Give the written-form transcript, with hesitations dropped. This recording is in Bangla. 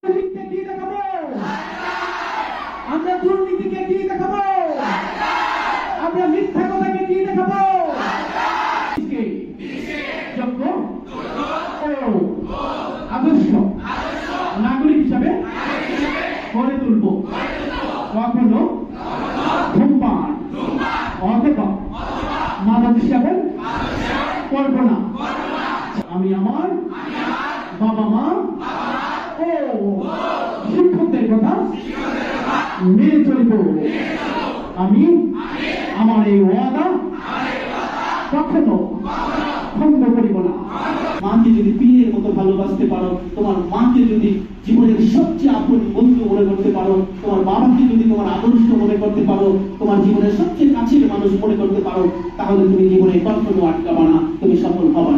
কি দেখাবো? আমরা দুর্নীতিকে কি দেখাবো? আমরা মিথ্যা কথাকে কি দেখাবো? যোগ্য ও আদর্শ নাগরিক হিসাবে গড়ে তুলব। কখনো ধূমপান অথবা মাদক সেবন করব না। আমি আমার বাবা মা ও শিক্ষকদের কথা মেনে চলব। আমি আমার এই ওয়াদা কখনো ভঙ্গ করিব না। মাকে যদি পীরের মতো ভালোবাসতে পারো, তোমার মাকে যদি জীবনের সবচেয়ে আপন বন্ধু মনে করতে পারো, তোমার বাবাকে যদি তোমার আদর্শ মনে করতে পারো, তোমার জীবনের সবচেয়ে কাছের মানুষ মনে করতে পারো, তাহলে তুমি জীবনে কখনো আটকাবা না, তুমি সফল হবা।